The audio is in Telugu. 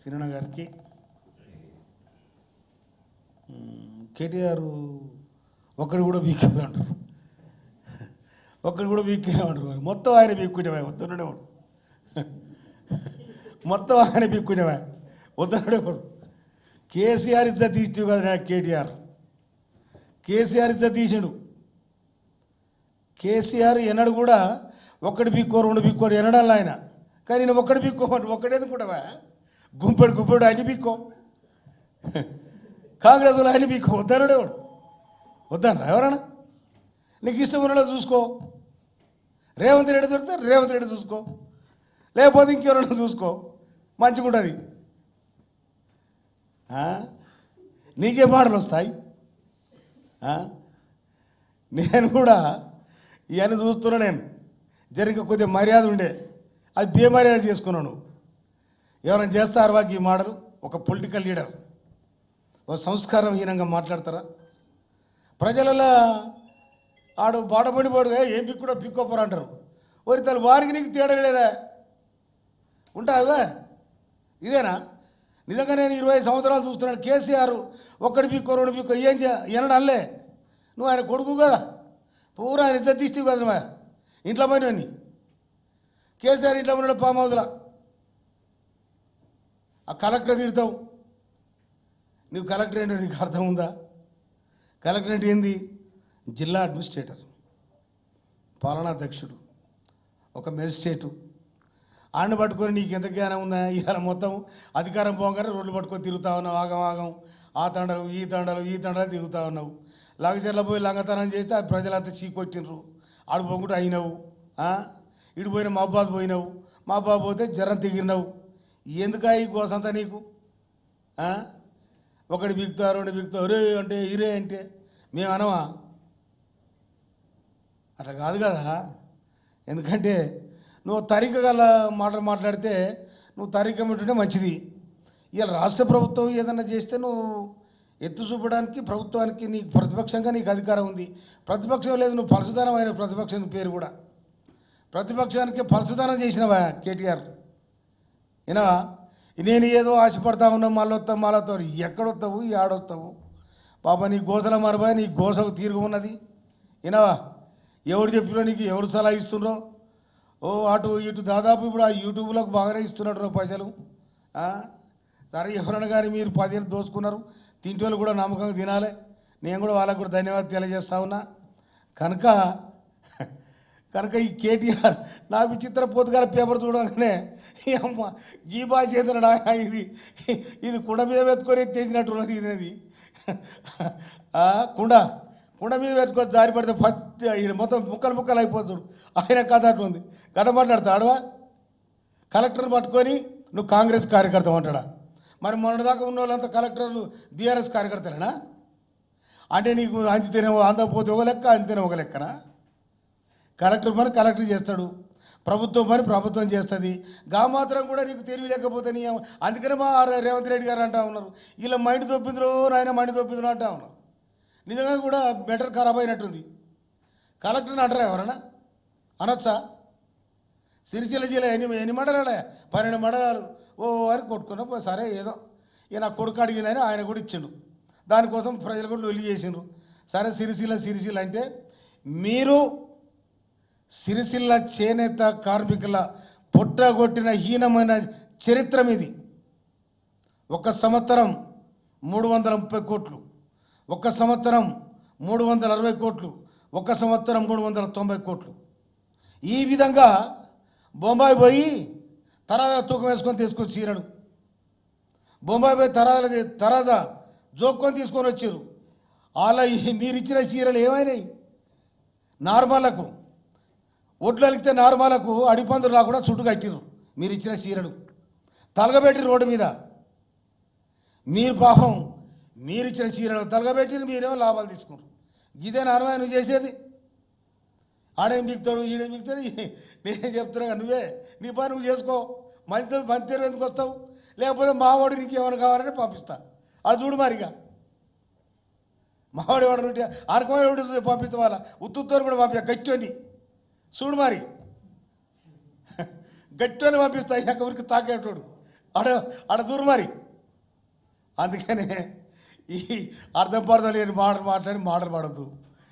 సిరణ గారికి కేటీఆర్ ఒక్కడు కూడా బీక్కే అంటారు, ఒక్కడు కూడా బీక్కే అంటారు. మొత్తం ఆయన బీక్కునేవా వద్దనుడేవాడు, మొత్తం ఆయన బీక్కునేవా వద్దనుడేవాడు. కేసీఆర్ ఇజ్జ తీస్తూ కదా కేటీఆర్, కేసీఆర్ ఇజ్జ తీసిండు. కేసీఆర్ ఎన్నడు కూడా ఒక్కడి బీక్కో రెండు బీక్కోడు ఎనడాలి ఆయన. కానీ నేను ఒక్కడి బీక్కోమంటు ఒక్కడేది కూడా గుంపెడు గుంపెడు ఆయన బీక్కో, కాంగ్రెస్లో ఆయన బీక్కో వద్దనుడేవాడు. వద్దనరా ఎవరన్నా? నీకు ఇష్టం ఉన్నలో చూసుకో, రేవంత్ రెడ్డి దొరికితే రేవంత్ రెడ్డి చూసుకో, లేకపోతే ఇంకెవరైనా చూసుకో, మంచిగా ఉంటుంది. నీకే మాటలు వస్తాయి. నేను కూడా ఇవన్నీ చూస్తున్నా. నేను జరిగే కొద్దిగా మర్యాద ఉండే, అది బేమర్యాద చేసుకున్నాను. ఎవరైనా చేస్తారు వాకి ఈ మాటలు? ఒక పొలిటికల్ లీడర్ ఒక సంస్కారహీనంగా మాట్లాడతారా? ప్రజలలో ఆడు బాడబడిపోడు ఏం పిక్కుడో పిక్కోపోరు అంటారు. ఒరి తల్లి వారికి నీకు తేడా లేదా? ఉంటావా? ఇదేనా నిజంగా? నేను 20 సంవత్సరాలు చూస్తున్నాను. కేసీఆర్ ఒక్కడి పిక్కో రెండు పిక్కో ఏం ఎనడు అల్లే. నువ్వు ఆయన కొడుకు కదా, పూరా ఆయన ఇద్దరు తీస్తే కదా నువ్వు ఇంట్లో పోయినవన్నీ. కేసీఆర్ ఇంట్లో ఉన్నాడు ఫామ్ హౌస్లో, ఆ కలెక్టర్ తిడతావు. నువ్వు కలెక్టర్ ఏంటో నీకు అర్థం ఉందా? కలెక్టర్ అంటే ఏంది? జిల్లా అడ్మినిస్ట్రేటర్, పాలనాధ్యక్షుడు, ఒక మెజిస్ట్రేటు. ఆడిని పట్టుకొని నీకు ఎంత జ్ఞానం ఉందా? ఇవాళ మొత్తం అధికారం పోగానే రోడ్లు పట్టుకొని తిరుగుతా ఉన్నావు. ఆగం ఆగం ఆ తండలు ఈ తండలు ఈ తండలు తిరుగుతూ ఉన్నావు. లంగచెర్ల పోయి లంగతనం చేస్తే అది ప్రజలంతా చీకొట్టినరు. ఆడు పోకుండా అయినావు. ఇటు పోయిన మహబాద్ పోయినావు, మహబాద్ పోతే జ్వరం తెగిరినావు. ఎందుకా ఈ గోసంతా నీకు? ఒకటి బిగుతా రెండు బిగుతా ఒరే అంటే ఇరే అంటే మేము అనవా? అట్లా కాదు కదా. ఎందుకంటే నువ్వు తరిక గల మాటలు మాట్లాడితే నువ్వు తరిక ఉంటుంటే మంచిది. ఇవాళ రాష్ట్ర ప్రభుత్వం ఏదన్నా చేస్తే నువ్వు ఎత్తు చూపడానికి ప్రభుత్వానికి నీకు ప్రతిపక్షంగా నీకు అధికారం ఉంది. ప్రతిపక్షం లేదు, నువ్వు పలసదానం అయిన ప్రతిపక్షం పేరు కూడా. ప్రతిపక్షానికి పలసదానం చేసినవా కేటీఆర్? ఏనావా? నేను ఏదో ఆశపడతా ఉన్నా మళ్ళొత్తావు ఎక్కడొస్తావు ఏడొస్తావు? పాప నీ గోసల మరబా, నీ గోసకు తీరుగు ఉన్నది. ఏనావా? ఎవరు చెప్పినా నీకు ఎవరు సలహా ఇస్తుండ్రో? ఓ అటు ఇటు దాదాపు ఇప్పుడు ఆ యూట్యూబ్లకు బాగానే ఇస్తున్నట్టు పైసలు. సరే ఎవరైనా కానీ మీరు 10 ఏళ్ళు దోచుకున్నారు, తింటి వాళ్ళు కూడా నమ్మకంగా తినాలి. నేను కూడా వాళ్ళకు కూడా ధన్యవాదాలు తెలియజేస్తా ఉన్నా. కనుక ఈ కేటీఆర్ నా విచిత్ర పొద్దుగాల పేపర్ చూడగానే అమ్మ గీ బాగా చేతున్నాడా ఇది కుండ మీద పెట్టుకొని తెచ్చినట్టు ఉన్నది. ఇది కుండ మీద పెట్టుకొని జారి పడితే ఫస్ట్ ఈయన మొత్తం ముక్కలు ముక్కలు అయిపోతాడు. ఆయన కథ అటు ఉంది. గడ్డ మాట్లాడతాడువా? కలెక్టర్ని పట్టుకొని నువ్వు కాంగ్రెస్ కార్యకర్త అంటాడా? మరి మొన్నదాకా ఉన్న వాళ్ళంతా కలెక్టర్లు బీఆర్ఎస్ కార్యకర్తలేనా? అంటే నీకు అంచితేనేమో అందకపోతే ఒక లెక్క, అంతేనే ఒక లెక్కనా? కలెక్టర్ పని కలెక్టర్ చేస్తాడు, ప్రభుత్వం పని ప్రభుత్వం చేస్తుంది. గా మాత్రం కూడా నీకు తెలివి లేకపోతే నీ అందుకనే మా రేవంత్ రెడ్డి గారు అంటా ఉన్నారు, ఇలా మైండ్ తొప్పిందిరో నాయన మైండ్ తొప్పిందిరో అంటా ఉన్నారు. నిజంగా కూడా బెటర్ ఖరాబ్ అయినట్టుంది. కలెక్టర్ని అంటారా ఎవరన్నా? అనొచ్చా? సిరిసిల్ల జిల్లా ఎన్ని మండలాలే? 12 మండలాలు. ఓ వారికి కొట్టుకున్నా సరే ఏదో ఇక నా కొడుకు అడిగినని ఆయన కూడా ఇచ్చిండు. దానికోసం ప్రజలు కూడా లొల్లి చేసిండ్రు. సరే సిరిసిల్ల అంటే మీరు సిరిసిల్ల చేనేత కార్మికుల పుట్టగొట్టిన హీనమైన చరిత్ర ఇది. ఒక సంవత్సరం 330 కోట్లు, ఒక సంవత్సరం 360 కోట్లు, ఒక సంవత్సరం 390 కోట్లు. ఈ విధంగా బొంబాయి పోయి తరాజా తూకం వేసుకొని తీసుకొని చీరడు. బొంబాయి పోయి తరాజా జోక్కొని తీసుకొని వచ్చారు. అలా మీరు ఇచ్చిన చీరలు ఏమైనాయి? నార్మల్లకు ఒడ్లు అలిగితే నార్మల్కు అడిపందులు రాకుండా చుట్టు కట్టిరు. మీరు ఇచ్చిన చీరలు తలగబెట్టి రోడ్డు మీద మీరు పాపం మీరు ఇచ్చిన చీరలు తలగబెట్టి మీరేమో లాభాలు తీసుకున్నారు. ఇదే నార్మల్ నువ్వు చేసేది. ఆడేం మిగుతాడు ఈడేం మిగుతాడు. నేనేం చెప్తున్నా నువ్వే నీ పని నువ్వు చేసుకో. మంచి తెరు ఎందుకు వస్తావు? లేకపోతే మావాడు నీకు ఏమైనా కావాలంటే పంపిస్తా. అది చూడు మరిగా మావాడు ఎవడు ఉంటే ఆర్కమైన పంపిస్తా. వాళ్ళ ఉత్తుతో కూడా పంపి గట్టని చూడు మరి గట్టని పంపిస్తా. ఎవరికి తాకేటోడు ఆడ ఆడ దూరు మరి. అందుకనే ఈ అర్థం పడతలేని మాటలు మాట్లాడి మాటలు పడద్దు.